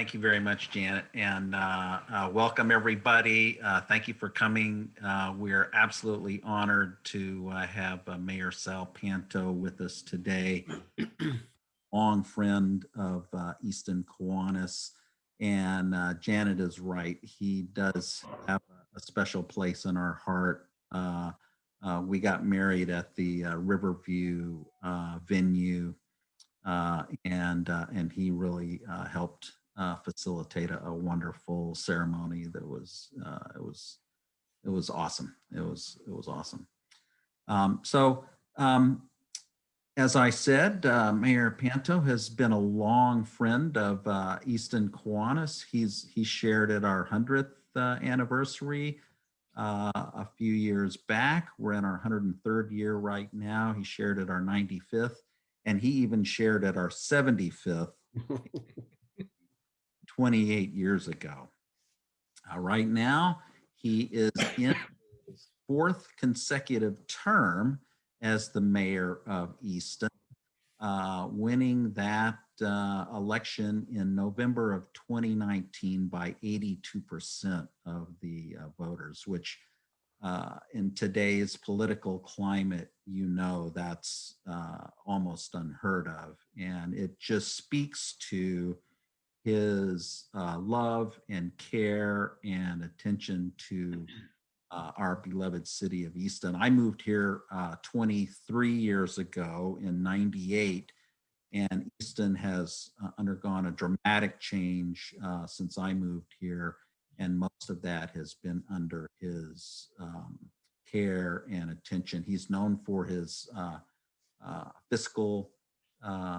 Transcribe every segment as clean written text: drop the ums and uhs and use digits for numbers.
Thank you very much, Janet, and welcome everybody. Thank you for coming. We're absolutely honored to have Mayor Sal Panto with us today, long friend of Easton Kiwanis. And Janet is right. He does have a special place in our heart. We got married at the Riverview venue, and he really helped facilitate a wonderful ceremony that was it was awesome. It was awesome. As I said, Mayor Panto has been a long friend of Easton Kiwanis. He shared at our 100th anniversary a few years back. We're in our 103rd year right now. He shared at our 95th, and he even shared at our 75th 28 years ago. Right now, he is in his 4th consecutive term as the mayor of Easton, winning that election in November of 2019 by 82% of the voters, which in today's political climate, that's almost unheard of. And it just speaks to his love and care and attention to our beloved city of Easton. I moved here 23 years ago in '98, and Easton has undergone a dramatic change since I moved here, and most of that has been under his care and attention. He's known for his fiscal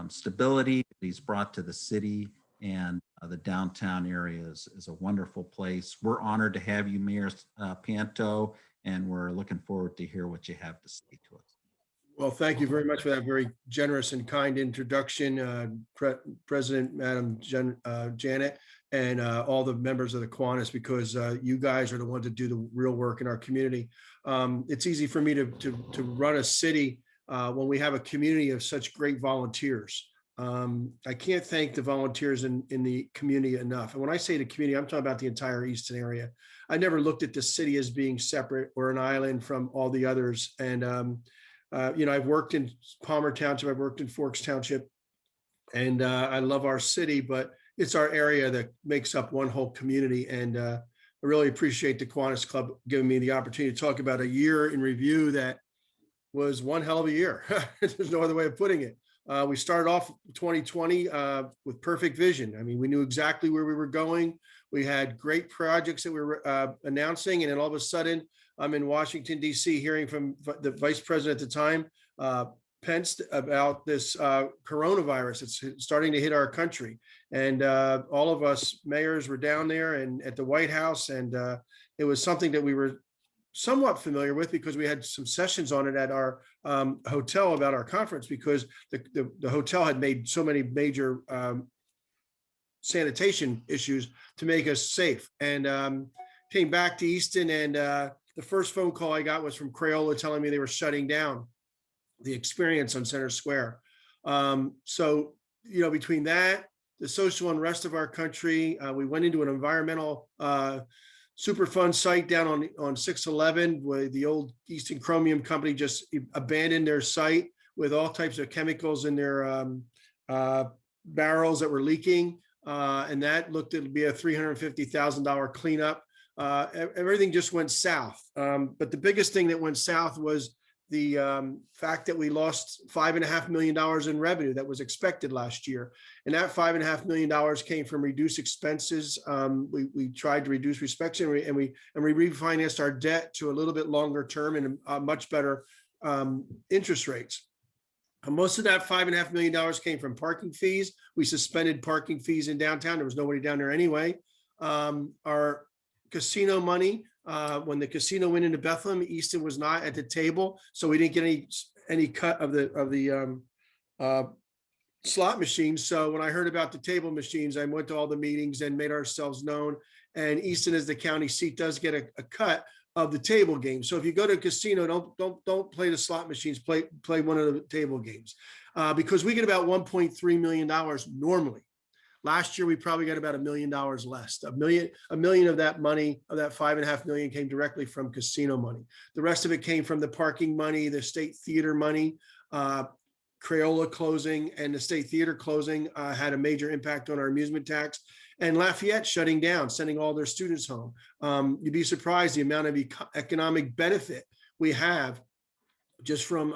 stability that he's brought to the city, and the downtown area is a wonderful place. We're honored to have you, Mayor Panto, and we're looking forward to hear what you have to say to us. Well, thank you very much for that very generous and kind introduction, President, Madam Janet, and all the members of the Kiwanis, because you guys are the ones that do the real work in our community. It's easy for me to run a city when we have a community of such great volunteers. I can't thank the volunteers in the community enough. And when I say the community, I'm talking about the entire Easton area. I never looked at the city as being separate or an island from all the others. And, I've worked in Palmer Township, I've worked in Forks Township, and I love our city, but it's our area that makes up one whole community. And I really appreciate the Kiwanis Club giving me the opportunity to talk about a year in review that was one hell of a year. There's no other way of putting it. We started off 2020 with perfect vision. I mean, we knew exactly where we were going. We had great projects that we were announcing, and then all of a sudden, I'm in Washington, D.C., hearing from the vice president at the time, Pence, about this coronavirus. It's starting to hit our country. And all of us mayors were down there and at the White House, and it was something that we were somewhat familiar with because we had some sessions on it at our hotel about our conference, because the hotel had made so many major sanitation issues to make us safe. And came back to Easton, and the first phone call I got was from Crayola telling me they were shutting down the experience on Center Square. So, between that, the social unrest of our country, we went into an environmental Superfund site down on 611, where the old Easton Chromium Company just abandoned their site with all types of chemicals in their barrels that were leaking. And that looked to be a $350,000 cleanup. Everything just went south. But the biggest thing that went south was the fact that we lost $5.5 million in revenue that was expected last year. And that $5.5 million came from reduced expenses. We tried to reduce expenses, and we refinanced our debt to a little bit longer term and much better interest rates. Most of that $5.5 million came from parking fees. We suspended parking fees in downtown. There was nobody down there anyway. Our casino money, when the casino went into Bethlehem, Easton was not at the table, so we didn't get any cut of the slot machines. So when I heard about the table machines, I went to all the meetings and made ourselves known. And Easton, as the county seat, does get a cut of the table games. So if you go to a casino, don't play the slot machines. Play one of the table games, because we get about $1.3 million normally. Last year, we probably got about $1 million less. A million of that money, of that 5.5 million, came directly from casino money. The rest of it came from the parking money, the state theater money, Crayola closing, and the state theater closing had a major impact on our amusement tax. And Lafayette shutting down, sending all their students home. You'd be surprised the amount of economic benefit we have just from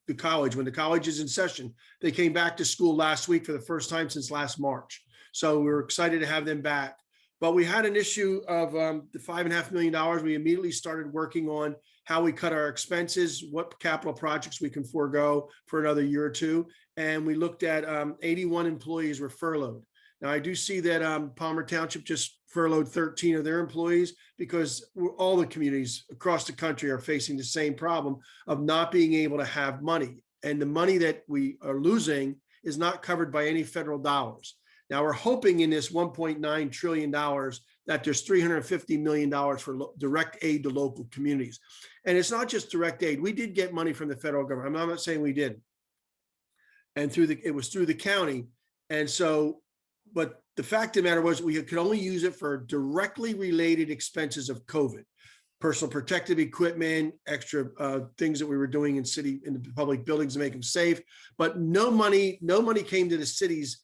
the college. When the college is in session, they came back to school last week for the first time since last March. So we're excited to have them back. But we had an issue of the $5.5 million. We immediately started working on how we cut our expenses, what capital projects we can forego for another year or two. And we looked at 81 employees were furloughed. Now, I do see that Palmer Township just furloughed 13 of their employees because all the communities across the country are facing the same problem of not being able to have money. And the money that we are losing is not covered by any federal dollars. Now, we're hoping in this $1.9 trillion that there's $350 million for direct aid to local communities. And it's not just direct aid. We did get money from the federal government. I'm not saying we didn't. And it was through the county. And so, but the fact of the matter was we could only use it for directly related expenses of COVID, personal protective equipment, extra things that we were doing in the public buildings to make them safe. But no money came to the cities,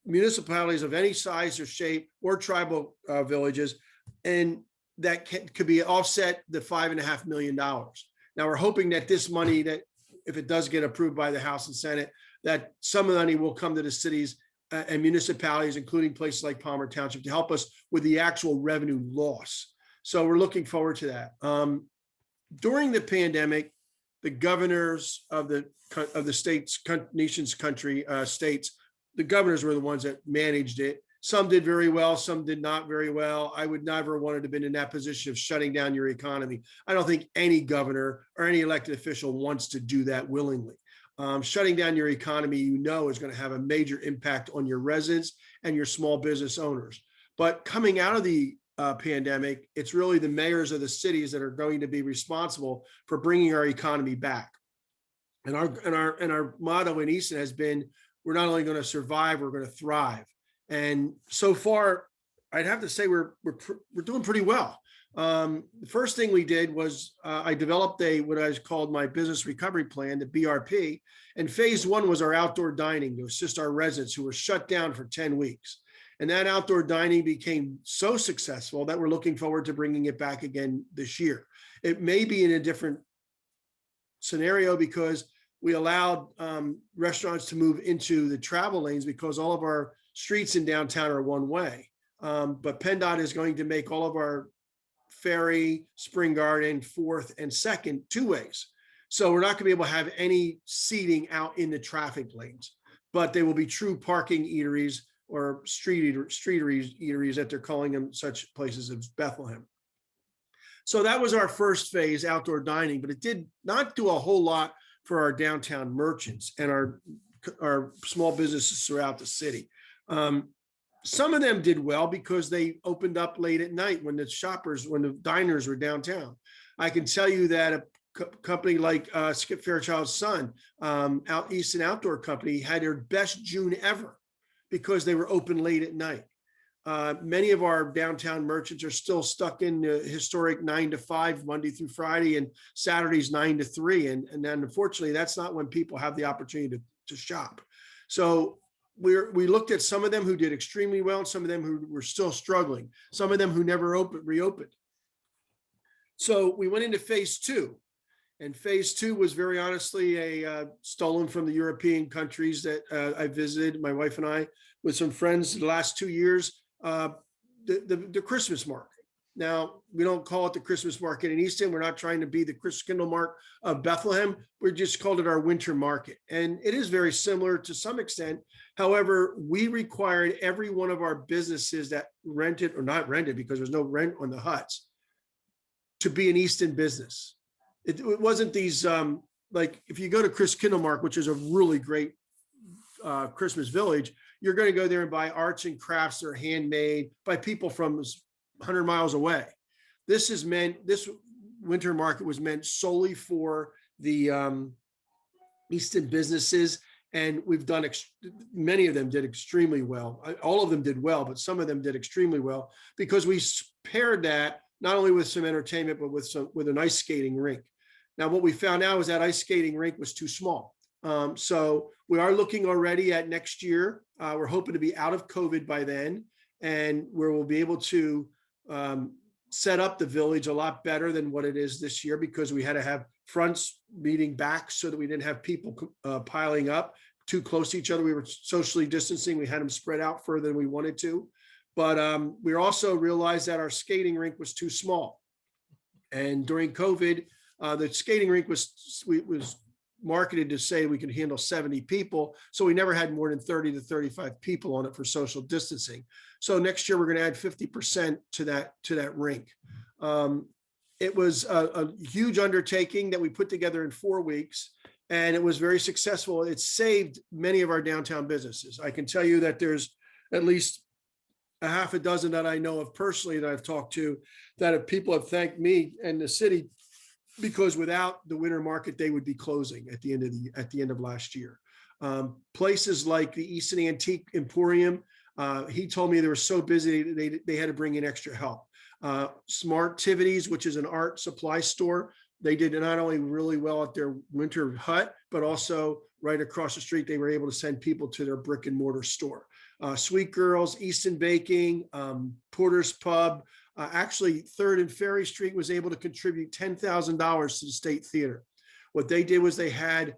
municipalities of any size or shape, or tribal villages, and that could be offset the $5.5 million. Now we're hoping that this money, that if it does get approved by the House and Senate, that some of the money will come to the cities and municipalities, including places like Palmer Township, to help us with the actual revenue loss. So we're looking forward to that. During the pandemic, the governors of the states, nation's country, states, the governors were the ones that managed it. Some did very well, some did not very well. I would never wanted to have been in that position of shutting down your economy. I don't think any governor or any elected official wants to do that willingly. Shutting down your economy, is going to have a major impact on your residents and your small business owners. But coming out of the pandemic, it's really the mayors of the cities that are going to be responsible for bringing our economy back. And our motto in Easton has been, we're not only going to survive, we're going to thrive. And so far, I'd have to say we're doing pretty well. The first thing we did was I developed what I called my business recovery plan, the BRP. And phase one was our outdoor dining to assist our residents who were shut down for 10 weeks. And that outdoor dining became so successful that we're looking forward to bringing it back again this year. It may be in a different scenario because we allowed restaurants to move into the travel lanes because all of our streets in downtown are one way. But PennDOT is going to make all of our Ferry, Spring Garden, 4th, and 2nd two ways. So we're not going to be able to have any seating out in the traffic lanes, but they will be true parking eateries or eateries that they're calling them, such places as Bethlehem. So that was our first phase, outdoor dining, but it did not do a whole lot for our downtown merchants and our small businesses throughout the city. Some of them did well because they opened up late at night when the diners were downtown. I can tell you that a company like Skip Fairchild's son, Easton Outdoor Company, had their best June ever because they were open late at night. Many of our downtown merchants are still stuck in the historic 9 to 5, Monday through Friday, and Saturdays 9 to 3. And then unfortunately, that's not when people have the opportunity to shop. So we looked at some of them who did extremely well and some of them who were still struggling, some of them who never reopened. So we went into phase two. And phase two was very honestly stolen from the European countries that I visited, my wife and I, with some friends the last 2 years, the Christmas market. Now, we don't call it the Christmas market in Easton. We're not trying to be the Christkindlmark of Bethlehem. We just called it our winter market. And it is very similar to some extent. However, we required every one of our businesses that rented or not rented, because there's no rent on the huts, to be an Easton business. It wasn't these, like if you go to Christkindlmark, which is a really great Christmas village, you're going to go there and buy arts and crafts that are handmade by people from 100 miles away. This winter market was meant solely for the Easton businesses And we've done, many of them did extremely well. All of them did well, but some of them did extremely well because we paired that not only with some entertainment, but with an ice skating rink. Now, what we found out was that ice skating rink was too small. So we are looking already at next year. We're hoping to be out of COVID by then, and where we'll be able to set up the village a lot better than what it is this year, because we had to have fronts meeting back so that we didn't have people piling up too close to each other. We were socially distancing. We had them spread out further than we wanted to. But we also realized that our skating rink was too small. And during COVID, the skating rink was marketed to say we could handle 70 people. So we never had more than 30 to 35 people on it for social distancing. So next year, we're going to add 50% to that rink. It was a huge undertaking that we put together in 4 weeks, and it was very successful. It saved many of our downtown businesses. I can tell you that there's at least a half a dozen that I know of personally that I've talked to that people have thanked me and the city, because without the winter market, they would be closing at the end of last year. Places like the Easton Antique Emporium, he told me they were so busy they had to bring in extra help. Smartivities, which is an art supply store, they did not only really well at their winter hut, but also right across the street, they were able to send people to their brick and mortar store. Sweet Girls, Easton Baking, Porter's Pub. Actually, 3rd and Ferry Street was able to contribute $10,000 to the State Theater. What they did was they had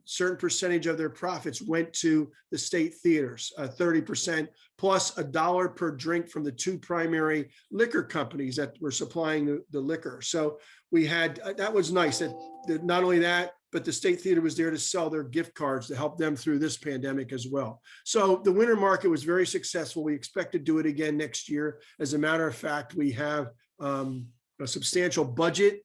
certain percentage of their profits went to the state theaters, 30%, plus $1 per drink from the 2 primary liquor companies that were supplying the liquor. So we had, that was nice. That not only that, but the State Theater was there to sell their gift cards to help them through this pandemic as well. So the winter market was very successful. We expect to do it again next year. As a matter of fact, we have a substantial budget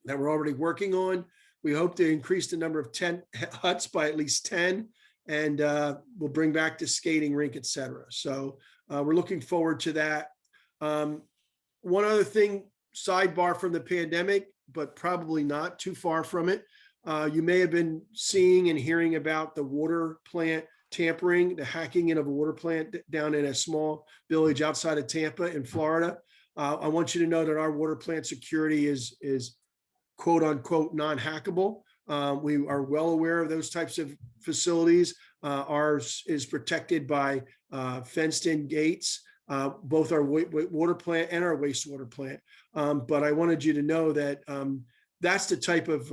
that we're already working on. We hope to increase the number of 10 huts by at least 10, and we'll bring back the skating rink, et cetera. So we're looking forward to that. One other thing, sidebar from the pandemic, but probably not too far from it. You may have been seeing and hearing about the water plant tampering, the hacking in of a water plant down in a small village outside of Tampa in Florida. I want you to know that our water plant security is quote unquote non-hackable. We are well aware of those types of facilities. Ours is protected by fenced in gates, both our water plant and our wastewater plant. But I wanted you to know that that's the type of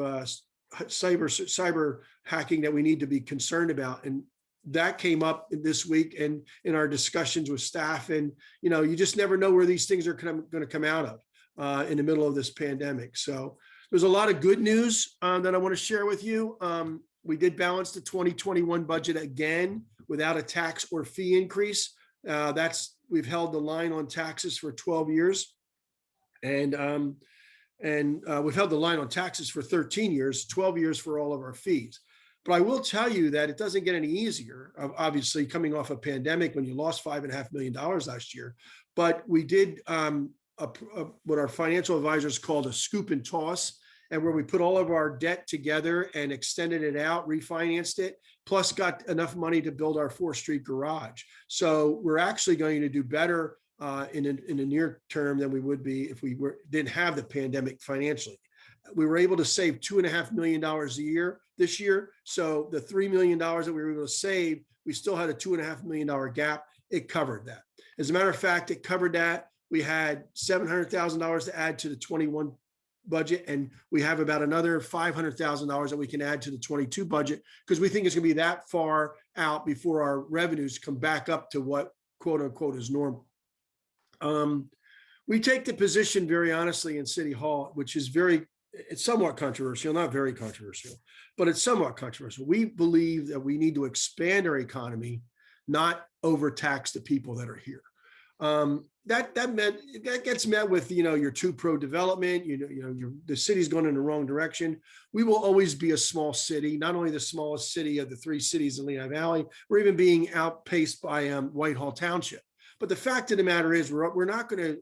cyber hacking that we need to be concerned about. And that came up this week and in our discussions with staff. And, you know, you just never know where these things are going to come out of in the middle of this pandemic. So there's a lot of good news that I want to share with you. We did balance the 2021 budget again without a tax or fee increase. We've held the line on taxes for 12 years. And we've held the line on taxes for 13 years, 12 years for all of our fees. But I will tell you that it doesn't get any easier, obviously, coming off a pandemic when you lost $5.5 million last year. But we did what our financial advisors called a scoop and toss, and where we put all of our debt together and extended it out, refinanced it, plus got enough money to build our 4th Street garage. So we're actually going to do better in the near term than we would be if we didn't have the pandemic financially. We were able to save $2.5 million a year this year. So the $3 million that we were able to save, we still had a $2.5 million gap. It covered that. As a matter of fact, it covered that. We had $700,000 to add to the 21 budget, and we have about another $500,000 that we can add to the 22 budget, because we think it's going to be that far out before our revenues come back up to what quote unquote is normal. We take the position very honestly in City Hall, which is it's somewhat controversial, not very controversial, but it's somewhat controversial. We believe that we need to expand our economy, not overtax the people that are here. That gets met with, you're too pro development, the city's going in the wrong direction. We will always be a small city, not only the smallest city of the 3 cities in Lehigh Valley, we're even being outpaced by Whitehall Township. But the fact of the matter is we're not going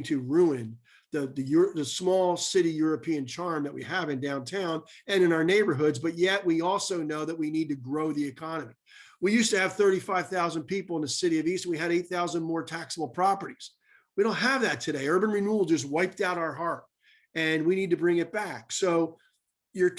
to ruin the small city European charm that we have in downtown and in our neighborhoods, but yet we also know that we need to grow the economy. We used to have 35,000 people in the city of Easton. We had 8,000 more taxable properties. We don't have that today. Urban renewal just wiped out our heart, and we need to bring it back. So your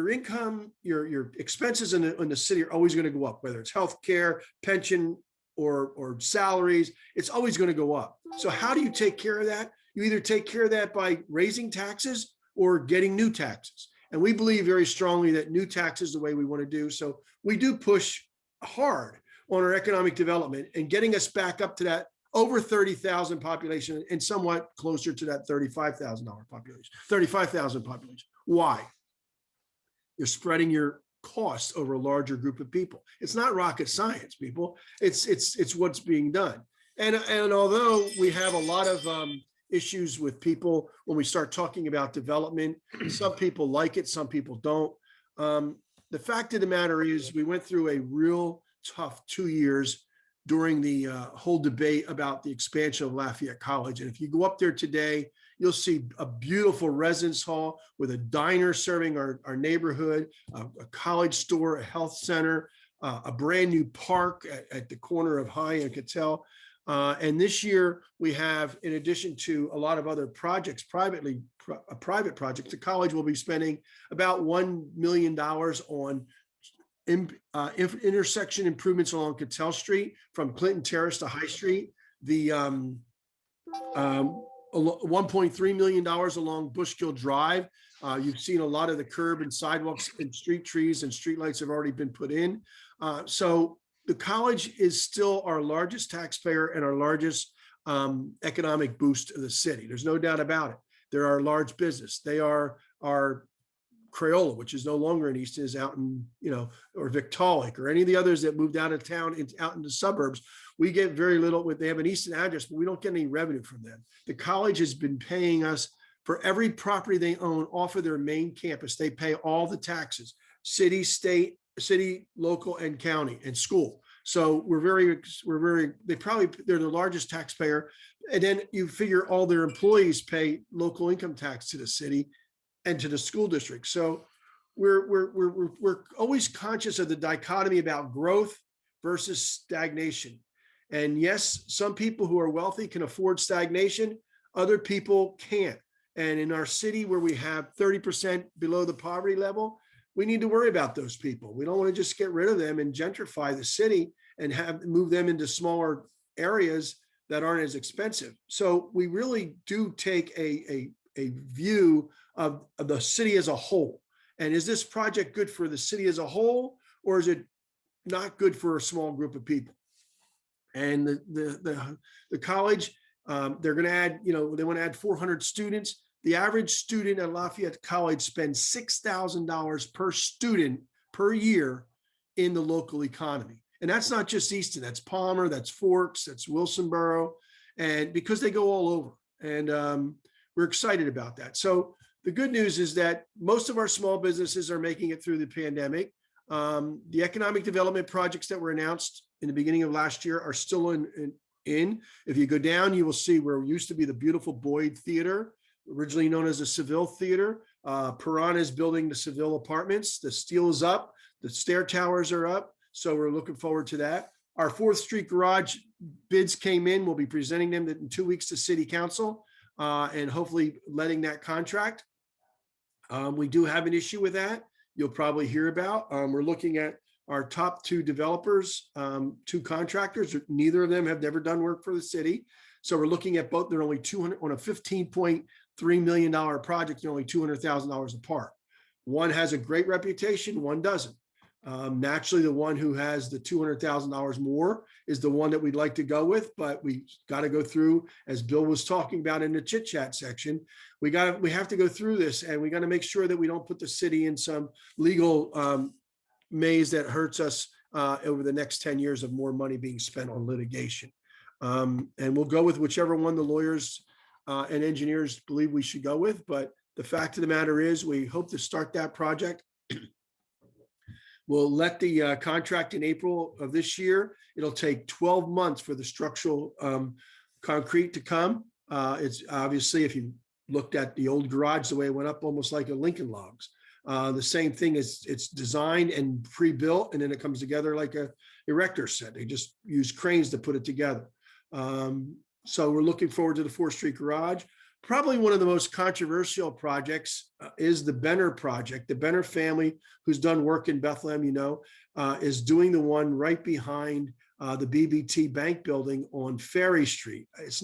income, your expenses in the city are always going to go up, whether it's healthcare, pension, or salaries. It's always going to go up. So how do you take care of that? You either take care of that by raising taxes or getting new taxes. And we believe very strongly that new taxes is the way we want to do. So we do push hard on our economic development and getting us back up to that over 30,000 population and somewhat closer to that $35,000 population, 35,000 population. Why? You're spreading your costs over a larger group of people. It's not rocket science, people. It's what's being done. And although we have a lot of issues with people when we start talking about development, some people like it, some people don't. The fact of the matter is we went through a real tough 2 years during the whole debate about the expansion of Lafayette College. And if you go up there today, you'll see a beautiful residence hall with a diner serving our neighborhood, a college store, a health center, a brand new park at the corner of High and Cattell. And this year we have, in addition to a lot of other projects, private projects, the college will be spending about $1 million on intersection improvements along Cattell Street from Clinton Terrace to High Street. The $1.3 million along Bushkill Drive. You've seen a lot of the curb and sidewalks and street trees and streetlights have already been put in. So the college is still our largest taxpayer and our largest economic boost of the city. There's no doubt about it. They're our large business. They are our Crayola, which is no longer in Easton, is out in, or Victaulic or any of the others that moved out of town out in the suburbs. We get very little. They have an Easton address, but we don't get any revenue from them. The college has been paying us for every property they own off of their main campus. They pay all the taxes, city, state, local, and county, and school. So they're the largest taxpayer. And then you figure all their employees pay local income tax to the city and to the school district. So we're always conscious of the dichotomy about growth versus stagnation. And yes, some people who are wealthy can afford stagnation, other people can't. And in our city where we have 30% below the poverty level, we need to worry about those people. We don't want to just get rid of them and gentrify the city and move them into smaller areas that aren't as expensive. So we really do take a view of the city as a whole. And is this project good for the city as a whole, or is it not good for a small group of people? And the college, they're going to add, they want to add 400 students. The average student at Lafayette College spends $6,000 per student per year in the local economy. And that's not just Easton, that's Palmer, that's Forks, that's Wilsonboro, and because they go all over. And we're excited about that. So the good news is that most of our small businesses are making it through the pandemic. The economic development projects that were announced in the beginning of last year are still in. If you go down, you will see where it used to be the beautiful Boyd Theater, originally known as the Seville Theater. Piranha is building the Seville apartments. The steel is up. The stair towers are up. So we're looking forward to that. Our 4th Street garage bids came in. We'll be presenting them in 2 weeks to City Council and hopefully letting that contract. We do have an issue with that. You'll probably hear about. We're looking at our top 2 developers, 2 contractors. Neither of them have never done work for the city. So we're looking at both. They're only 200 on a $15.3 million project. They're only $200,000 apart. One has a great reputation. One doesn't. Naturally, the one who has the $200,000 more is the one that we'd like to go with, but we got to go through, as Bill was talking about in the chit chat section, we have to go through this, and we got to make sure that we don't put the city in some legal maze that hurts us over the next 10 years of more money being spent on litigation. And we'll go with whichever one the lawyers and engineers believe we should go with. But the fact of the matter is, we hope to start that project. We'll let the contract in April of this year. It'll take 12 months for the structural concrete to come. It's obviously, if you looked at the old garage, the way it went up, almost like a Lincoln Logs. The same thing is, it's designed and pre-built, and then it comes together like a erector set. They just use cranes to put it together. So we're looking forward to the 4th Street Garage. Probably one of the most controversial projects is the Benner project. The Benner family, who's done work in Bethlehem, is doing the one right behind the BB&T Bank building on Ferry Street. It's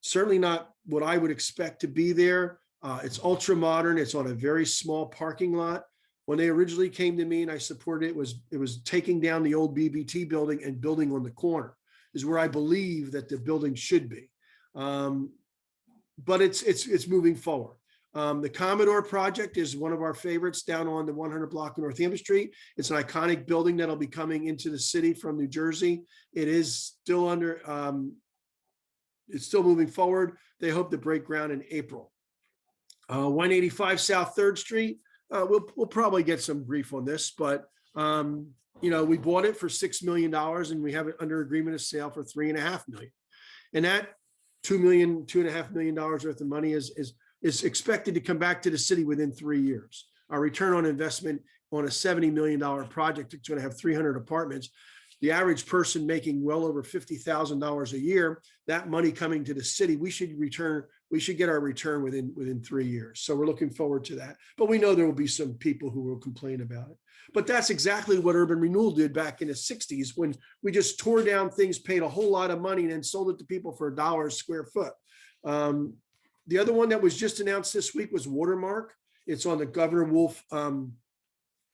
certainly not what I would expect to be there. It's ultra modern. It's on a very small parking lot. When they originally came to me and I supported it, it was taking down the old BB&T building and building on the corner is where I believe that the building should be. But it's moving forward. The Commodore project is one of our favorites down on the 100 block of North Hampton Street. It's an iconic building that'll be coming into the city from New Jersey. It is still it's still moving forward. They hope to break ground in April. 185 South 3rd Street. We'll probably get some grief on this, but we bought it for $6 million and we have it under agreement of sale for $3.5 million. And that $2.5 million worth of money is expected to come back to the city within 3 years. Our return on investment on a $70 million project, it's going to have 300 apartments. The average person making well over $50,000 a year, that money coming to the city, we should get our return within 3 years. So we're looking forward to that. But we know there will be some people who will complain about it. But that's exactly what urban renewal did back in the 60s, when we just tore down things, paid a whole lot of money, and then sold it to people for $1 a square foot. The other one that was just announced this week was Watermark. It's on the Governor Wolf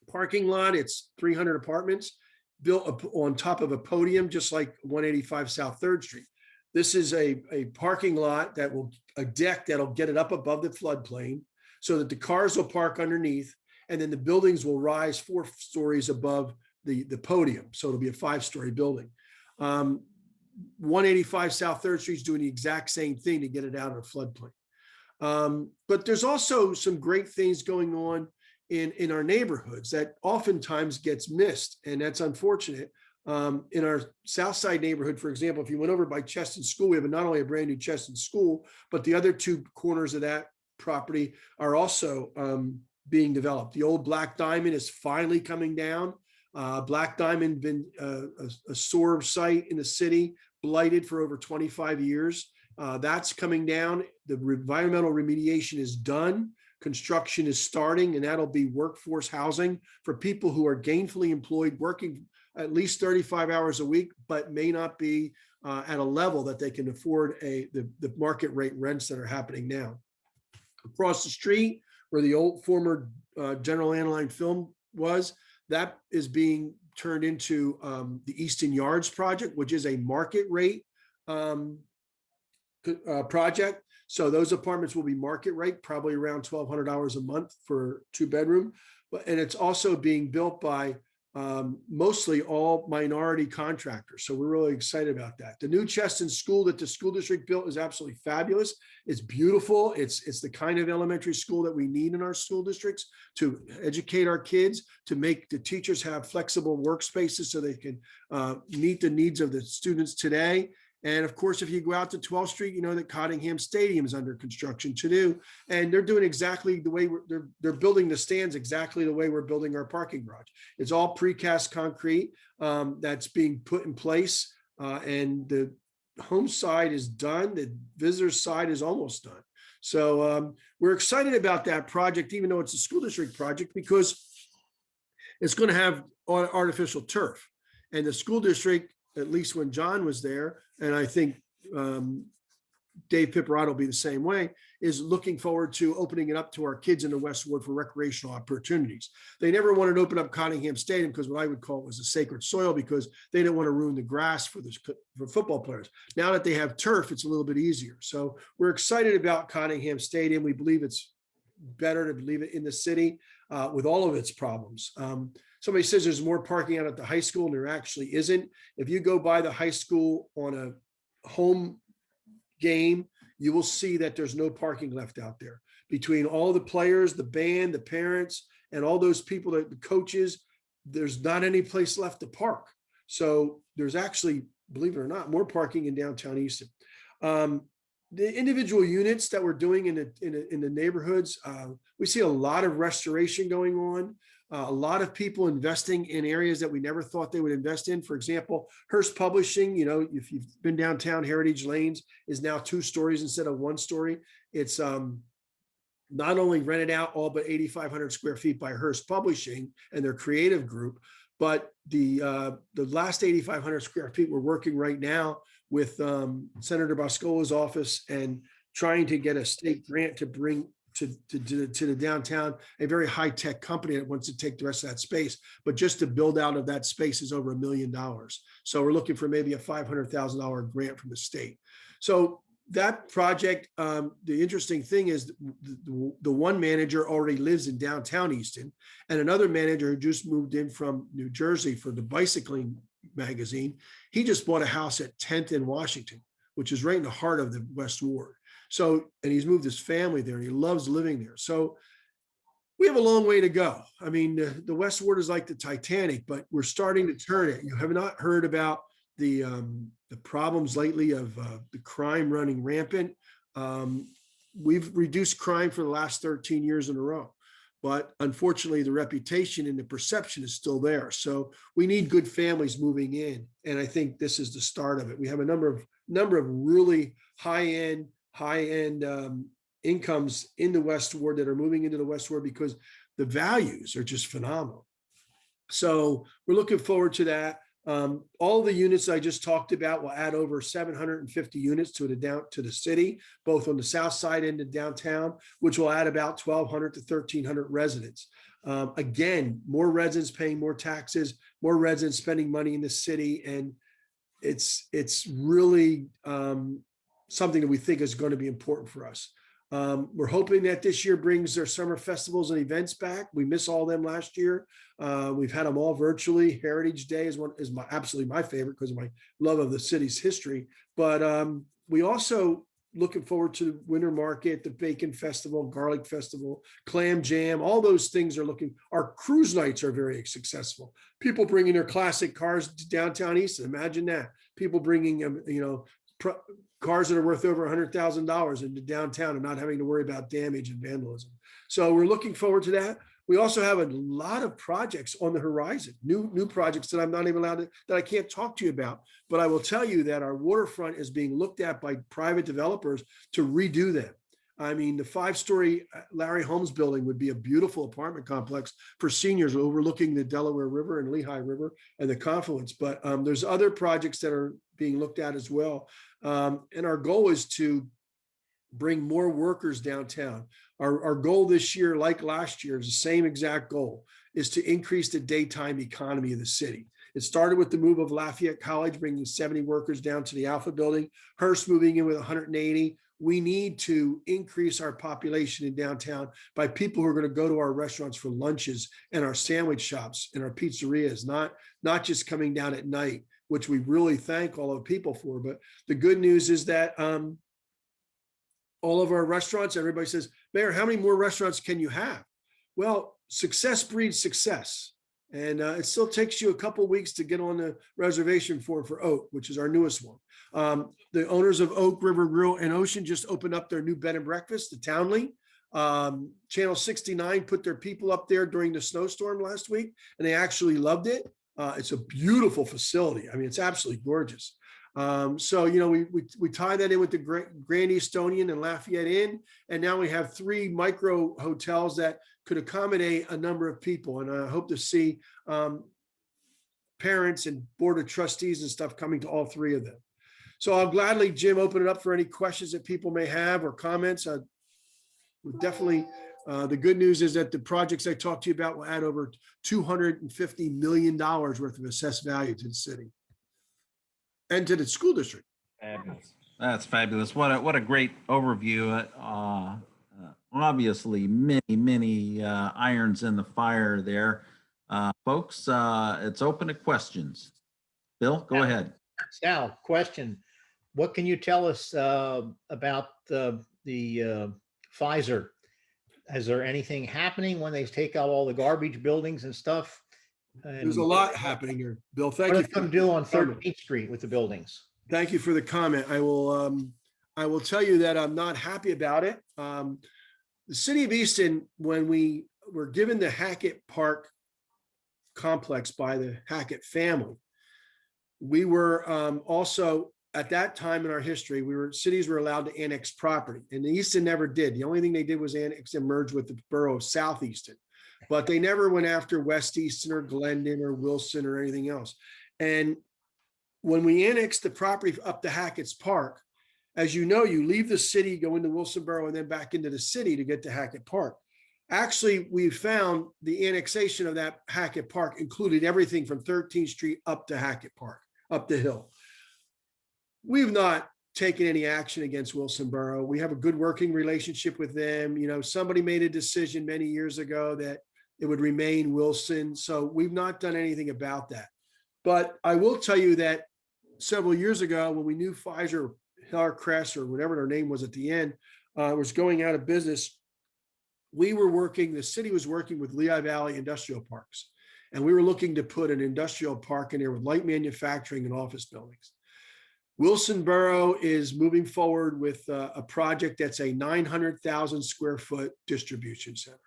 parking lot. It's 300 apartments built up on top of a podium, just like 185 South 3rd Street. This is a parking lot a deck that'll get it up above the floodplain so that the cars will park underneath, and then the buildings will rise 4 stories above the podium. So it'll be a 5-story building. 185 South 3rd Street is doing the exact same thing to get it out of the floodplain. But there's also some great things going on in our neighborhoods that oftentimes gets missed, and that's unfortunate. In our South Side neighborhood, for example, if you went over by Cheston School, we have not only a brand new Cheston School, but the other 2 corners of that property are also being developed. The old Black Diamond is finally coming down. Black Diamond been a sore site in the city, blighted for over 25 years. That's coming down. The environmental remediation is done. Construction is starting, and that'll be workforce housing for people who are gainfully employed, working at least 35 hours a week, but may not be at a level that they can afford the market rate rents that are happening now. Across the street, where the old former General Aniline Film was, that is being turned into the Easton Yards project, which is a market rate project. So those apartments will be market rate, probably around $1,200 a month for 2-bedroom. And it's also being built by mostly all minority contractors. So we're really excited about that. The new Cheston School that the school district built is absolutely fabulous. It's beautiful. It's the kind of elementary school that we need in our school districts to educate our kids, to make the teachers have flexible workspaces so they can meet the needs of the students today. And of course, if you go out to 12th Street, you know that Cottingham Stadium is under construction too. And they're doing exactly the way they're building the stands exactly the way we're building our parking garage. It's all precast concrete that's being put in place. And the home side is done. The visitor side is almost done. So we're excited about that project, even though it's a school district project, because it's going to have artificial turf. And the school district, at least when John was there, and I think Dave Piparato will be the same way, is looking forward to opening it up to our kids in the West Ward for recreational opportunities. They never wanted to open up Cottingham Stadium because what I would call it was a sacred soil, because they didn't want to ruin the grass for football players. Now that they have turf, it's a little bit easier. So we're excited about Cottingham Stadium. We believe it's better to leave it in the city with all of its problems. Somebody says there's more parking out at the high school, and there actually isn't. If you go by the high school on a home game, you will see that there's no parking left out there. Between all the players, the band, the parents, and all those people, the coaches, there's not any place left to park. So there's actually, believe it or not, more parking in downtown Easton. the individual units that we're doing in the neighborhoods, we see a lot of restoration going on. A lot of people investing in areas that we never thought they would invest in. For example, Hearst Publishing, you know, if you've been downtown, Heritage Lanes is now 2 stories instead of 1 story. It's not only rented out all but 8,500 square feet by Hearst Publishing and their creative group, but the last 8,500 square feet we're working right now with Senator Boscola's office and trying to get a state grant to bring to the downtown a very high-tech company that wants to take the rest of that space. But just to build out of that space is over $1 million. So we're looking for maybe a $500,000 grant from the state. So that project, the interesting thing is the one manager already lives in downtown Easton, and another manager who just moved in from New Jersey for the bicycling magazine. He just bought a house at 10th and Washington, which is right in the heart of the West Ward. So, and he's moved his family there and he loves living there. So we have a long way to go. I mean, the West Ward is like the Titanic, but we're starting to turn it. You have not heard about the problems lately of the crime running rampant. We've reduced crime for the last 13 years in a row, but unfortunately the reputation and the perception is still there. So we need good families moving in. And I think this is the start of it. We have a number of really high-end incomes in the West Ward that are moving into the West Ward because the values are just phenomenal. So we're looking forward to that. All the units I just talked about will add over 750 units to the city, both on the south side and the downtown, which will add about 1,200 to 1,300 residents. Again, more residents paying more taxes, more residents spending money in the city, and it's really something that we think is going to be important for us. We're hoping that this year brings their summer festivals and events back. We missed all of them last year. We've had them all virtually. Heritage Day is absolutely my favorite because of my love of the city's history. But we also looking forward to the Winter Market, the Bacon Festival, Garlic Festival, Clam Jam. All those things are looking. Our cruise nights are very successful. People bringing their classic cars to downtown Easton. Imagine that. People bringing cars that are worth over $100,000 into downtown and not having to worry about damage and vandalism. So we're looking forward to that. We also have a lot of projects on the horizon, new projects that I'm not even allowed to, that I can't talk to you about. But I will tell you that our waterfront is being looked at by private developers to redo them. I mean, the 5-story Larry Holmes building would be a beautiful apartment complex for seniors overlooking the Delaware River and Lehigh River and the confluence. But there's other projects that are being looked at as well. And our goal is to bring more workers downtown. Our goal this year, like last year, is the same exact goal, is to increase the daytime economy of the city. It started with the move of Lafayette College, bringing 70 workers down to the Alpha building, Hearst moving in with 180. We need to increase our population in downtown by people who are going to go to our restaurants for lunches and our sandwich shops and our pizzerias, not just coming down at night, which we really thank all of the people for. But the good news is that all of our restaurants, everybody says, Mayor, how many more restaurants can you have? Well, success breeds success. And it still takes you a couple of weeks to get on the reservation form for Oak, which is our newest one. The owners of Oak River Grill and Ocean just opened up their new bed and breakfast, the Townley. Channel 69 put their people up there during the snowstorm last week, and they actually loved it. It's a beautiful facility. I mean, it's absolutely gorgeous. So, we tie that in with the Grand Estonian and Lafayette Inn, and now we have 3 micro hotels that could accommodate a number of people. And I hope to see parents and board of trustees and stuff coming to all 3 of them. So I'll gladly, Jim, open it up for any questions that people may have or comments. Definitely. The good news is that the projects I talked to you about will add over $250 million worth of assessed value to the city and to the school district. Fabulous. That's fabulous. What a great overview. Obviously, many irons in the fire there. Folks, it's open to questions. Bill, go ahead. Sal, question. What can you tell us about the Pfizer? Is there anything happening when they take out all the garbage buildings and stuff? There's a lot happening here, Bill. Thank you. What are they going to do on 13th Street with the buildings? Thank you for the comment. I will I will tell you that I'm not happy about it. The City of Easton, when we were given the Hackett Park complex by the Hackett family, we were also, at that time in our history, cities were allowed to annex property, and the Easton never did. The only thing they did was annex and merge with the borough of South Easton, but they never went after West Easton or Glendon or Wilson or anything else. And when we annexed the property up to Hackett's Park, as you know, you leave the city, go into Wilson Borough, and then back into the city to get to Hackett Park. Actually, we found the annexation of that Hackett Park included everything from 13th Street up to Hackett Park, up the hill. We've not taken any action against Wilson Borough. We have a good working relationship with them. You know, somebody made a decision many years ago that it would remain Wilson. So we've not done anything about that. But I will tell you that several years ago, when we knew Pfizer, Hillcrest, or whatever their name was at the end, was going out of business, the city was working with Lehigh Valley Industrial Parks. And we were looking to put an industrial park in there with light manufacturing and office buildings. Wilson Borough is moving forward with a project that's a 900,000 square foot distribution center.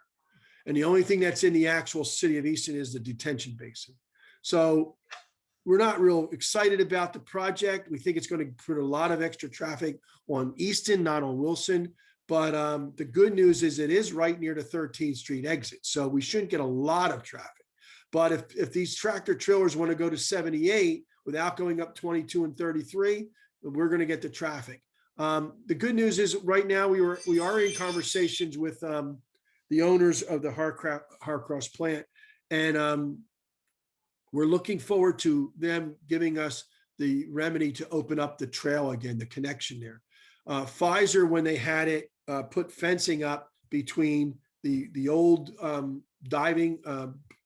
And the only thing that's in the actual City of Easton is the detention basin. So we're not real excited about the project. We think it's going to put a lot of extra traffic on Easton, not on Wilson. But the good news is it is right near the 13th Street exit. So we shouldn't get a lot of traffic. But if these tractor trailers want to go to 78 without going up 22 and 33, we're going to get the traffic. The good news is right now we are in conversations with the owners of the Harcross plant. And we're looking forward to them giving us the remedy to open up the trail again, the connection there. Pfizer, when they had it, put fencing up between the old diving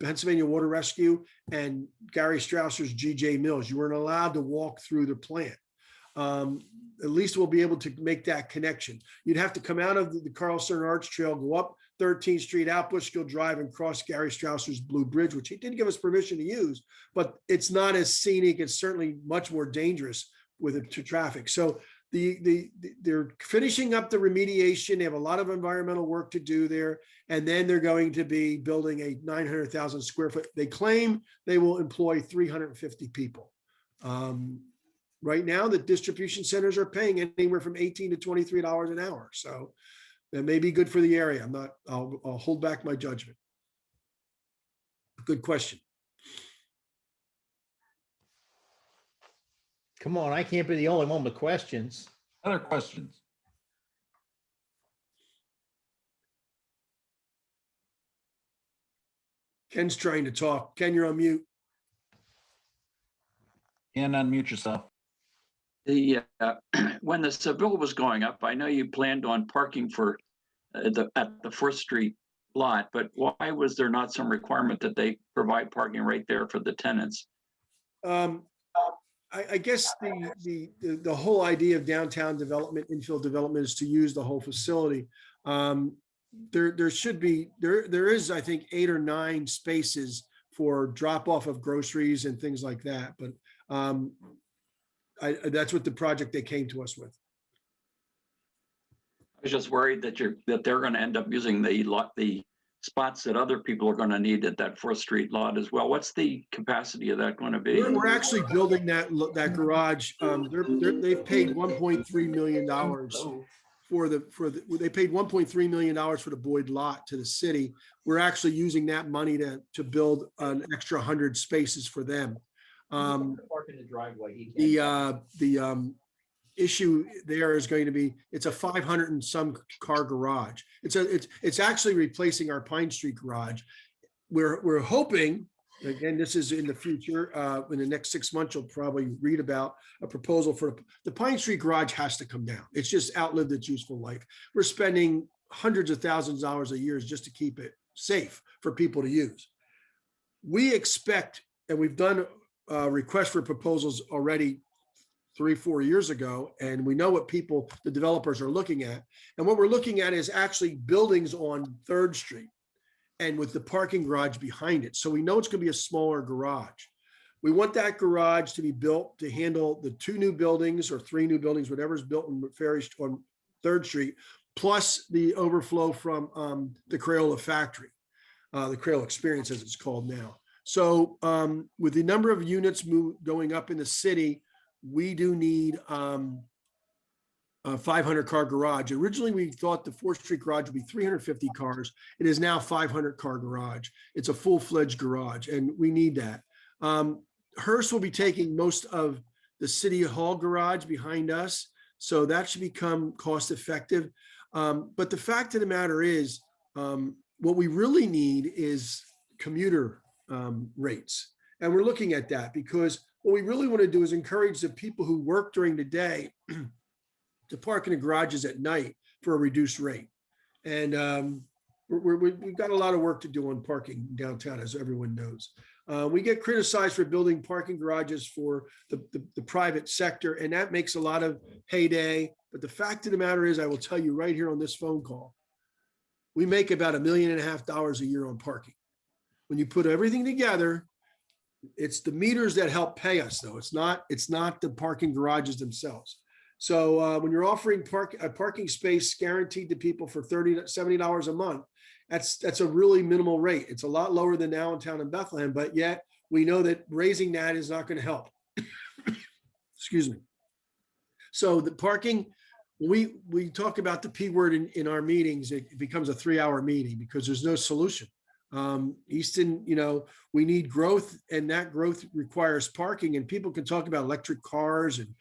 Pennsylvania Water Rescue and Gary Strausser's GJ Mills. You weren't allowed to walk through the plant. At least we'll be able to make that connection. You'd have to come out of the Carl Stern Arch Trail, go up 13th Street, out Bushkill Drive, and cross Gary Strausser's Blue Bridge, which he didn't give us permission to use, but it's not as scenic. It's certainly much more dangerous with it to traffic. So they're finishing up the remediation. They have a lot of environmental work to do there. And then they're going to be building a 900,000 square foot. They claim they will employ 350 people. Right now, the distribution centers are paying anywhere from $18 to $23 an hour. So that may be good for the area. I'll hold back my judgment. Good question. Come on, I can't be the only one with questions. Other questions? Ken's trying to talk. Ken, you're on mute. And unmute yourself. When the bill was going up, I know you planned on parking for at the 4th Street lot, but why was there not some requirement that they provide parking right there for the tenants? I guess the whole idea of downtown development, infill development, is to use the whole facility. There is, I think, 8 or 9 spaces for drop off of groceries and things like that. But that's what the project they came to us with. I was just worried that they're going to end up using the spots that other people are going to need at that 4th Street lot as well. What's the capacity of that going to be? We're actually building that garage. They've paid $1.3 million they paid $1.3 million for the Boyd lot to the city. We're actually using that money to build an extra 100 spaces for them. Park in the driveway. The issue there is going to be, it's a 500 and some car garage. It's actually replacing our Pine Street garage. We're hoping, again, this is in the future, in the next 6 months, you'll probably read about a proposal for the Pine Street garage has to come down. It's just outlived its useful life. We're spending hundreds of thousands of dollars a year just to keep it safe for people to use. We expect, and we've done requests for proposals already 3-4 years ago, and we know what the developers are looking at. And what we're looking at is actually buildings on 3rd Street and with the parking garage behind it. So we know it's going to be a smaller garage. We want that garage to be built to handle the 2 new buildings or 3 new buildings, whatever's built on 3rd Street, plus the overflow from the Crayola factory, the Crayola Experience as it's called now. So with the number of units going up in the city, we do need a 500 car garage. Originally, we thought the 4th Street garage would be 350 cars. It is now 500 car garage. It's a full-fledged garage, and we need that. Hearst will be taking most of the City Hall garage behind us, so that should become cost effective. But the fact of the matter is, what we really need is commuter rates. And we're looking at that because what we really want to do is encourage the people who work during the day to park in the garages at night for a reduced rate. And we've got a lot of work to do on parking downtown, as everyone knows. We get criticized for building parking garages for the private sector, and that makes a lot of heyday. But the fact of the matter is, I will tell you right here on this phone call, we make about $1.5 million a year on parking. When you put everything together, it's the meters that help pay us, though. It's not the parking garages themselves. So when you're offering a parking space guaranteed to people for $30 to $70 a month, that's a really minimal rate. It's a lot lower than Allentown and Bethlehem, but yet we know that raising that is not going to help. Excuse me. So the parking, we talk about the P word in our meetings. It becomes a 3-hour meeting because there's no solution. Easton, we need growth, and that growth requires parking. And people can talk about electric cars and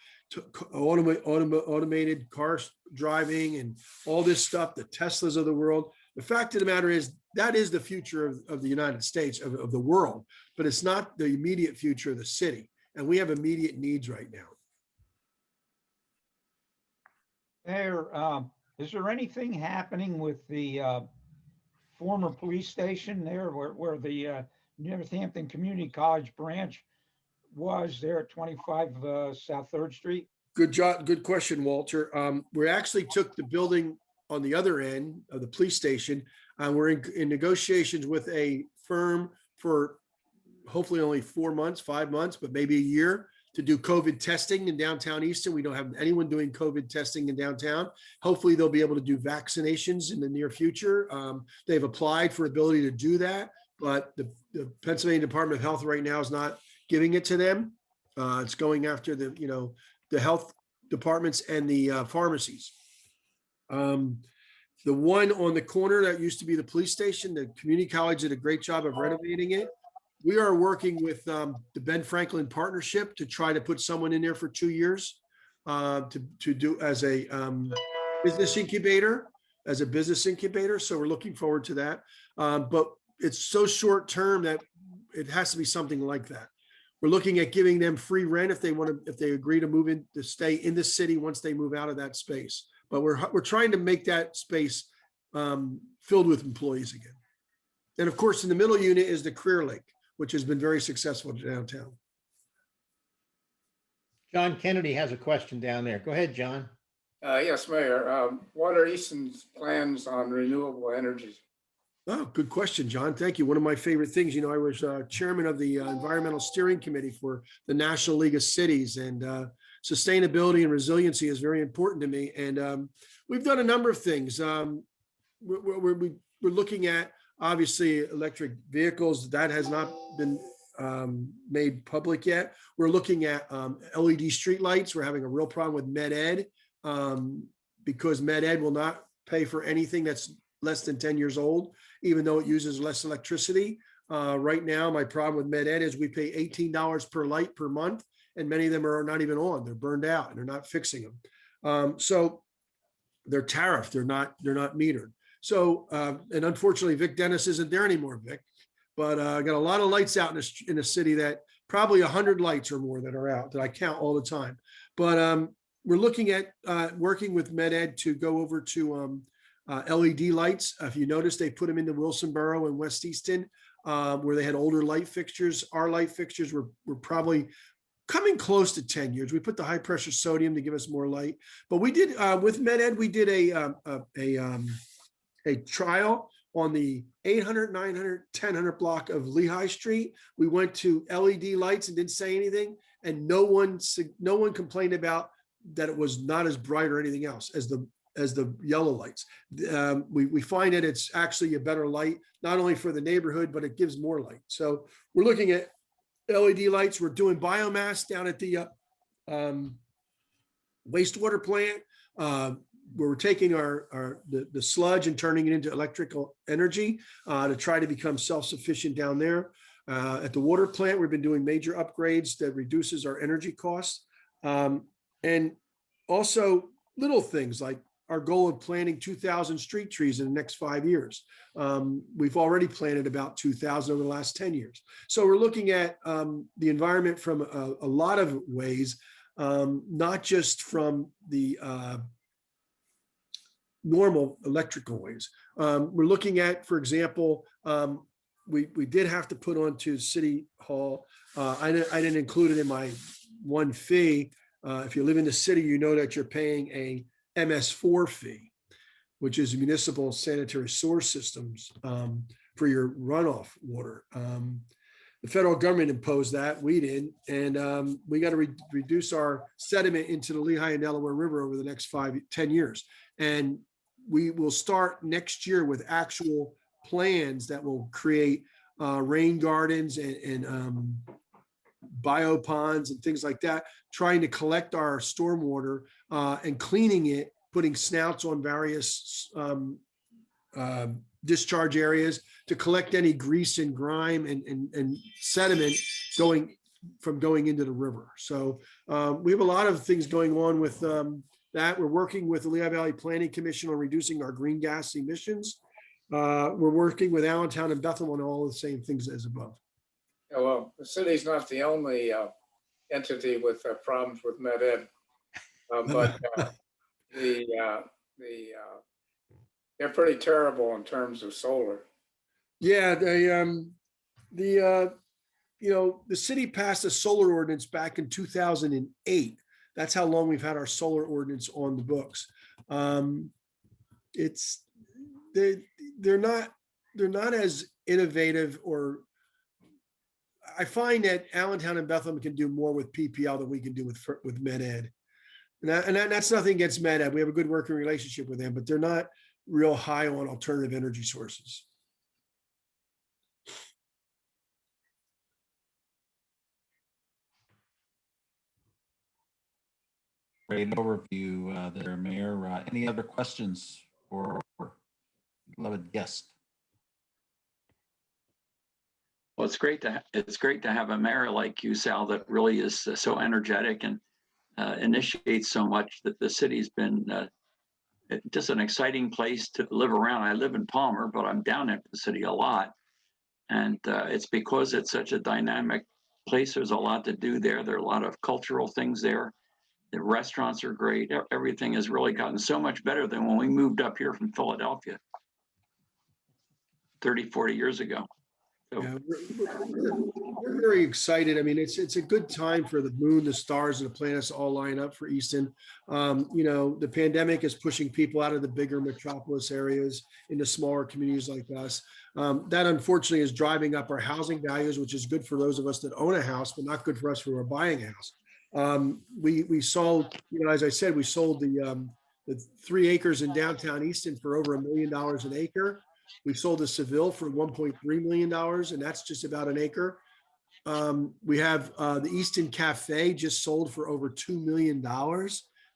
automated cars driving and all this stuff, the Teslas of the world. The fact of the matter is that is the future of the United States, of the world, but it's not the immediate future of the city. And we have immediate needs right now. Mayor, is there anything happening with the former police station there where the Northampton Community College branch was there at 25 South 3rd Street? Good job. Good question, Walter. We actually took the building on the other end of the police station. We're in negotiations with a firm for hopefully only 4 months, 5 months, but maybe a year to do COVID testing in downtown Easton. We don't have anyone doing COVID testing in downtown. Hopefully they'll be able to do vaccinations in the near future. They've applied for ability to do that, but the Pennsylvania Department of Health right now is not giving it to them. It's going after the health departments and the pharmacies. The one on the corner that used to be the police station, the community college did a great job of renovating it. We are working with the Ben Franklin Partnership to try to put someone in there for 2 years to do as a business incubator, So we're looking forward to that. But it's so short term that it has to be something like that. We're looking at giving them free rent if they agree to move in, to stay in the city once they move out of that space. But we're trying to make that space filled with employees again. And of course, in the middle unit is the Career Lake, which has been very successful downtown. John Kennedy has a question down there. Go ahead, John. Yes, Mayor. What are Easton's plans on renewable energies? Oh, good question, John. Thank you. One of my favorite things, I was chairman of the Environmental Steering Committee for the National League of Cities, and sustainability and resiliency is very important to me. And we've done a number of things. We're looking at, obviously, electric vehicles. That has not been made public yet. We're looking at LED streetlights. We're having a real problem with Med Ed because Med Ed will not pay for anything that's less than 10 years old, even though it uses less electricity. Right now, my problem with Med Ed is we pay $18 per light per month, and many of them are not even on. They're burned out, and they're not fixing them. So they're tariffed. They're not metered. So, and unfortunately, Vic Dennis isn't there anymore, Vic. But I got a lot of lights out in a city that probably 100 lights or more that are out that I count all the time. But we're looking at working with Med Ed to go over to LED lights. If you notice, they put them into Wilsonboro and West Easton, where they had older light fixtures. Our light fixtures were probably coming close to 10 years. We put the high pressure sodium to give us more light. But we did with Med Ed, we did a trial on the 800, 900, 1000 block of Lehigh Street. We went to LED lights and didn't say anything. And no one complained about that it was not as bright or anything else as the yellow lights. We find that it's actually a better light, not only for the neighborhood, but it gives more light. So we're looking at LED lights. We're doing biomass down at the wastewater plant. We're taking the sludge and turning it into electrical energy to try to become self-sufficient down there. At the water plant, we've been doing major upgrades that reduces our energy costs. And also little things like our goal of planting 2,000 street trees in the next 5 years. We've already planted about 2,000 over the last 10 years. So we're looking at the environment from a lot of ways, not just from the normal electrical ways. We're looking at, for example, we did have to put onto City Hall. I didn't include it in my one fee. If you live in the city, you know that you're paying a MS4 fee, which is municipal sanitary sewer systems for your runoff water. The federal government imposed that, we didn't, and we got to reduce our sediment into the Lehigh and Delaware River over the next 5-10 years. And we will start next year with actual plans that will create rain gardens and bioponds and things like that, trying to collect our stormwater and cleaning it, putting snouts on various discharge areas to collect any grease and grime and sediment going into the river. So we have a lot of things going on with that. We're working with the Lehigh Valley Planning Commission on reducing our green gas emissions. We're working with Allentown and Bethel on all the same things as above. Yeah, well, the city's not the only entity with problems with med ed, but they're pretty terrible in terms of solar. Yeah, the city passed a solar ordinance back in 2008. That's how long we've had our solar ordinance on the books. They're not as innovative, or I find that Allentown and Bethlehem can do more with PPL than we can do with med ed. And that's nothing against med ed. We have a good working relationship with them, but they're not real high on alternative energy sources. Great overview there, Mayor. Any other questions for beloved guest? Well, it's great to have a mayor like you, Sal, that really is so energetic and initiates so much. That the city's been just an exciting place to live around. I live in Palmer, but I'm down in the city a lot, and it's because it's such a dynamic place. There's a lot to do there. There are a lot of cultural things there. The restaurants are great. Everything has really gotten so much better than when we moved up here from Philadelphia 30, 40 years ago. So. Yeah, we're very excited. I mean, it's a good time for the moon, the stars, and the planets all line up for Easton. The pandemic is pushing people out of the bigger metropolis areas into smaller communities like us. That unfortunately is driving up our housing values, which is good for those of us that own a house, but not good for us who are buying a house. We sold, as I said, we sold the 3 acres in downtown Easton for over $1 million an acre. We sold a Seville for $1.3 million, and that's just about an acre. We have the Easton Cafe just sold for over $2 million.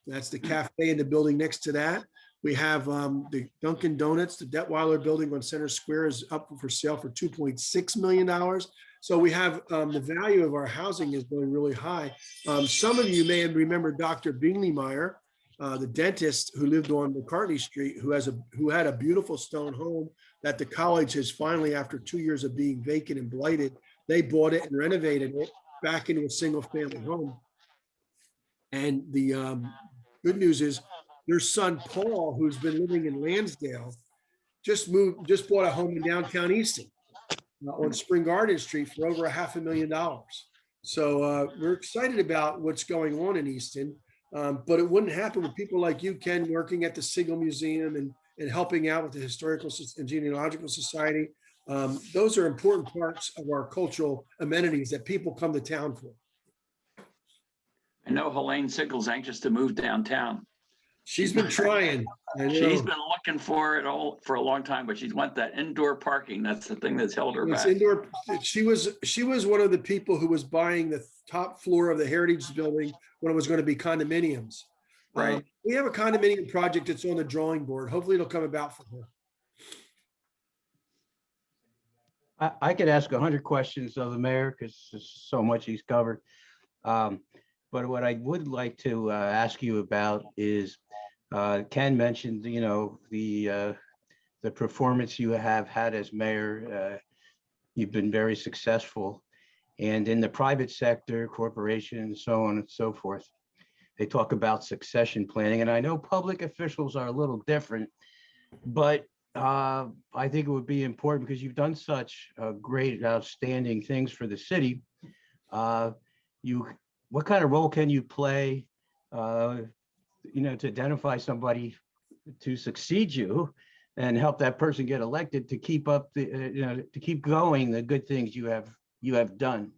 That's the cafe in the building next to that. We have the Dunkin' Donuts, the Detweiler building on Center Square is up for sale for $2.6 million. So we have the value of our housing is going really high. Some of you may remember Dr. Bingley-Meyer, the dentist who lived on McCartney Street, who had a beautiful stone home that the college has finally, after 2 years of being vacant and blighted, they bought it and renovated it back into a single family home. And the good news is their son, Paul, who's been living in Lansdale, just bought a home in downtown Easton on Spring Garden Street for over $500,000. So we're excited about what's going on in Easton. But it wouldn't happen with people like you, Ken, working at the Siegel Museum and helping out with the Historical and Genealogical Society. Those are important parts of our cultural amenities that people come to town for. I know Helene Sickles anxious to move downtown. She's been trying. I know. She's been looking for it all for a long time, but she's want that indoor parking. That's the thing that's held her It's back. indoor. She was one of the people who was buying the top floor of the Heritage Building when it was going to be condominiums. Right. We have a condominium project that's on the drawing board. Hopefully it'll come about for her. I could ask 100 questions of the mayor because there's so much he's covered. But what I would like to ask you about is, Ken mentioned, you know, the performance you have had as mayor. You've been very successful, and in the private sector, corporations, so on and so forth, they talk about succession planning. And I know public officials are a little different, but I think it would be important because you've done such great, outstanding things for the city. What kind of role can you play, you know, to identify somebody to succeed you and help that person get elected to keep up the, you know, to keep going the good things you have done?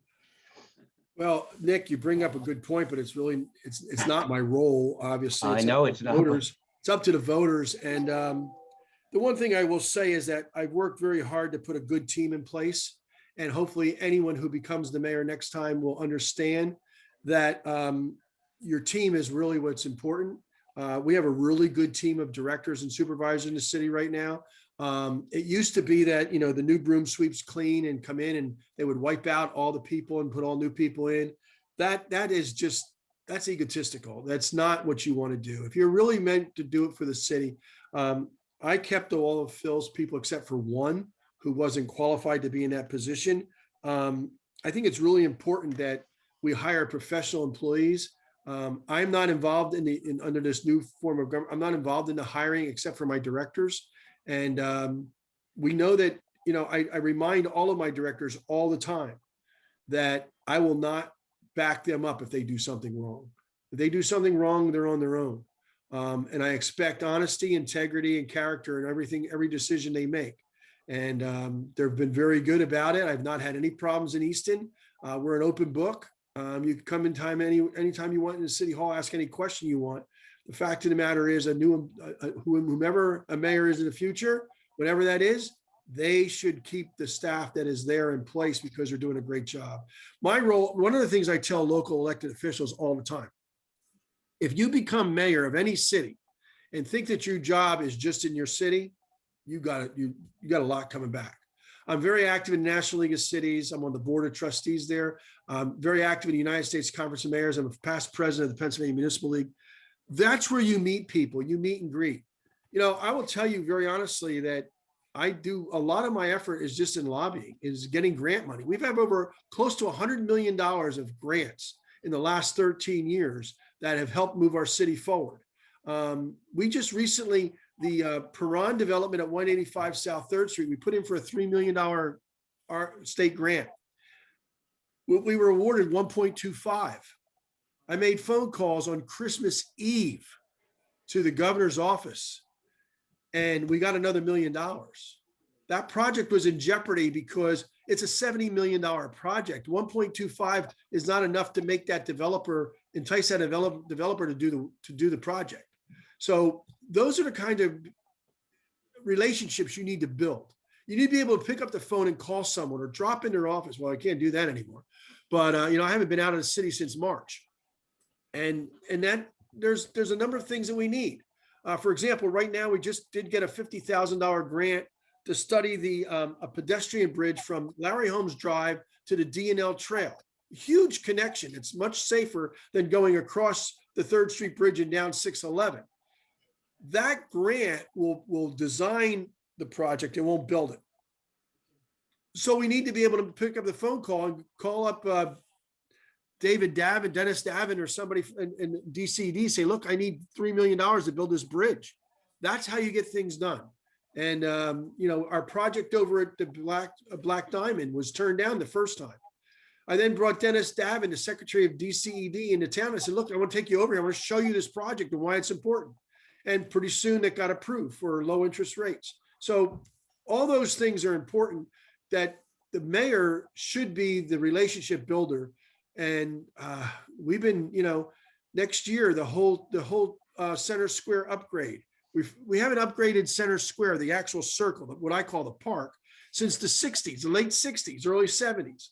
Well, Nick, you bring up a good point, but it's really, it's not my role, obviously. I know it's not. Voters. It's up to the voters. And the one thing I will say is that I've worked very hard to put a good team in place. And hopefully anyone who becomes the mayor next time will understand that your team is really what's important. We have a really good team of directors and supervisors in the city right now. It used to be that, you know, the new broom sweeps clean and come in and they would wipe out all the people and put all new people in. That is just, that's egotistical. That's not what you want to do. If you're really meant to do it for the city, I kept all of Phil's people except for one who wasn't qualified to be in that position. I think it's really important that we hire professional employees. I'm not involved under this new form of government. I'm not involved in the hiring except for my directors. And we know that, you know, I remind all of my directors all the time that I will not back them up if they do something wrong. If they do something wrong, they're on their own. And I expect honesty, integrity, and character in every decision they make. And they've been very good about it. I've not had any problems in Easton. We're an open book. You can come anytime you want in the city hall, ask any question you want. The fact of the matter is whomever a mayor is in the future, whatever that is, they should keep the staff that is there in place because they're doing a great job. My role, one of the things I tell local elected officials all the time, if you become mayor of any city and think that your job is just in your city, you got a lot coming back. I'm very active in the National League of Cities. I'm on the board of trustees there. I'm very active in the United States Conference of Mayors. I'm a past president of the Pennsylvania Municipal League. That's where you meet people, you meet and greet. You know, I will tell you very honestly that I do a lot of my effort is just in lobbying, is getting grant money. We've had over close to $100 million of grants in the last 13 years that have helped move our city forward. We just recently, the Perron development at 185 South 3rd Street, we put in for a $3 million state grant. We were awarded 1.25. I made phone calls on Christmas Eve to the governor's office and we got another $1 million. That project was in jeopardy because it's a $70 million project. 1.25 is not enough to make that developer, entice that developer to do the project. So those are the kind of relationships you need to build. You need to be able to pick up the phone and call someone or drop in their office. Well, I can't do that anymore. But you know, I haven't been out of the city since March. And that there's a number of things that we need. For example, right now we just did get a $50,000 grant to study a pedestrian bridge from Larry Holmes Drive to the D&L Trail. Huge connection. It's much safer than going across the 3rd Street Bridge and down 611. That grant will design the project. It won't build it. So we need to be able to pick up the phone call and call up David Davin, Dennis Davin, or somebody in DCD, say, look, I need $3 million to build this bridge. That's how you get things done. And, you know, our project over at the Black Diamond was turned down the first time. I then brought Dennis Davin, the Secretary of DCED, into town. I said, look, I want to take you over here. I want to show you this project and why it's important. And pretty soon that got approved for low interest rates. So all those things are important, that the mayor should be the relationship builder. And we've been, next year, the whole Center Square upgrade. We haven't upgraded Center Square, the actual circle, what I call the park, since the 60s, the late 60s, early 70s.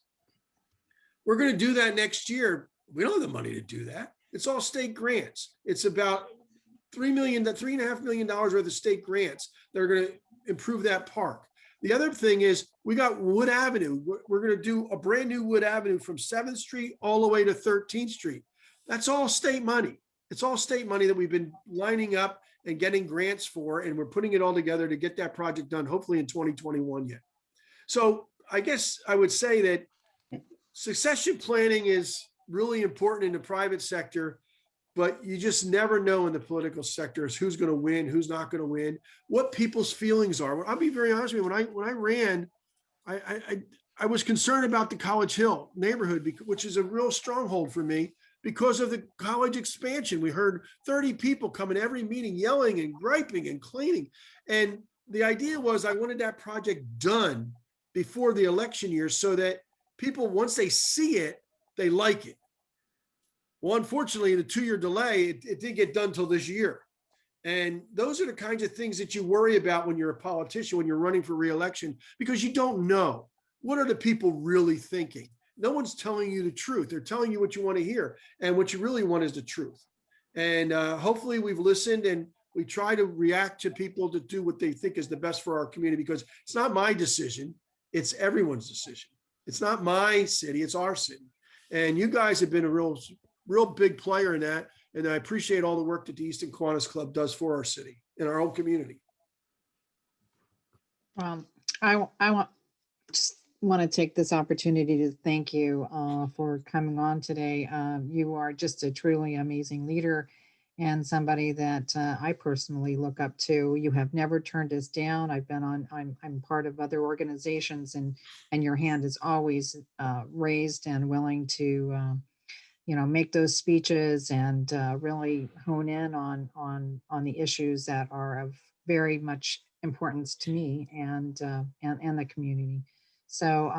We're going to do that next year. We don't have the money to do that. It's all state grants. It's about $3.5 million worth of state grants that are going to improve that park. The other thing is we got Wood Avenue. We're going to do a brand new Wood Avenue from 7th Street all the way to 13th Street. That's all state money. It's all state money that we've been lining up and getting grants for, and we're putting it all together to get that project done, hopefully in 2021 yet. So I guess I would say that succession planning is really important in the private sector, but you just never know in the political sectors who's going to win, who's not going to win, what people's feelings are. I'll be very honest with you. When I ran, I was concerned about the College Hill neighborhood, which is a real stronghold for me because of the college expansion. We heard 30 people come in every meeting yelling and griping and cleaning. And the idea was I wanted that project done before the election year so that people, once they see it, they like it. Well, unfortunately, the 2-year delay, it didn't get done till this year. And those are the kinds of things that you worry about when you're a politician, when you're running for reelection, because you don't know. What are the people really thinking? No one's telling you the truth. They're telling you what you want to hear. And what you really want is the truth. And hopefully we've listened and we try to react to people to do what they think is the best for our community, because it's not my decision. It's everyone's decision. It's not my city, it's our city. And you guys have been a real big player in that. And I appreciate all the work that the Easton Kiwanis Club does for our city and our own community. I just want to take this opportunity to thank you for coming on today. You are just a truly amazing leader and somebody that I personally look up to. You have never turned us down. I'm part of other organizations, and your hand is always raised and willing to make those speeches and really hone in on the issues that are of very much importance to me and the community. So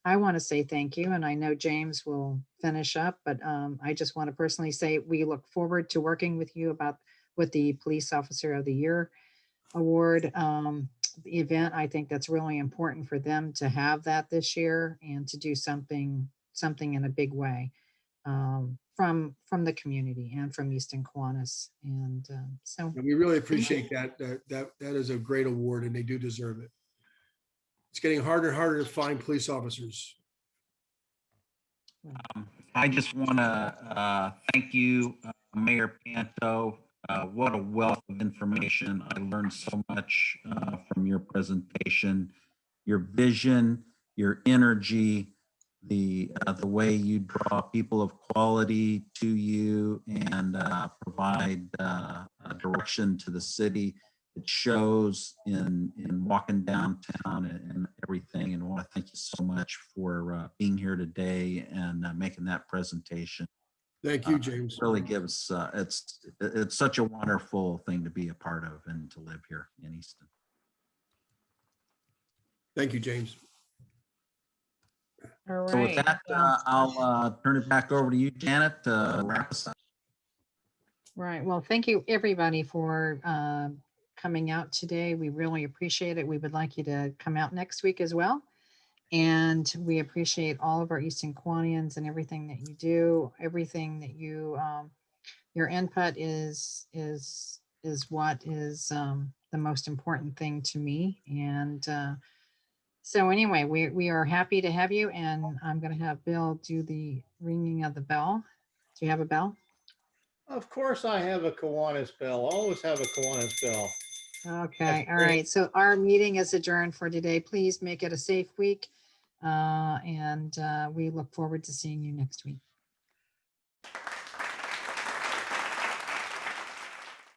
I want to say thank you, and I know James will finish up, but I just want to personally say we look forward to working with you with the Police Officer of the Year award. The event, I think that's really important for them to have that this year and to do something in a big way from the community and from Easton Kiwanis. And so we really appreciate that. That is a great award, and they do deserve it. It's getting harder and harder to find police officers. I just want to thank you, Mayor Panto. What a wealth of information. I learned so much from your presentation, your vision, your energy, the way you draw people of quality to you and provide direction to the city. It shows in walking downtown and everything. And I want to thank you so much for being here today and making that presentation. Thank you, James. It really gives, it's such a wonderful thing to be a part of and to live here in Easton. Thank you, James. all right. So with that, I'll turn it back over to you, Janet, to wrap us up. Right. Well, thank you everybody for coming out today. We really appreciate it. We would like you to come out next week as well. And we appreciate all of our Easton Kiwanians and everything that you do, everything that you, your input is what is the most important thing to me. And so anyway, we are happy to have you, and I'm going to have Bill do the ringing of the bell. Do you have a bell? Of course I have a Kiwanis bell. Always have a Kiwanis bell. Okay. All right. So our meeting is adjourned for today. Please make it a safe week. And we look forward to seeing you next week.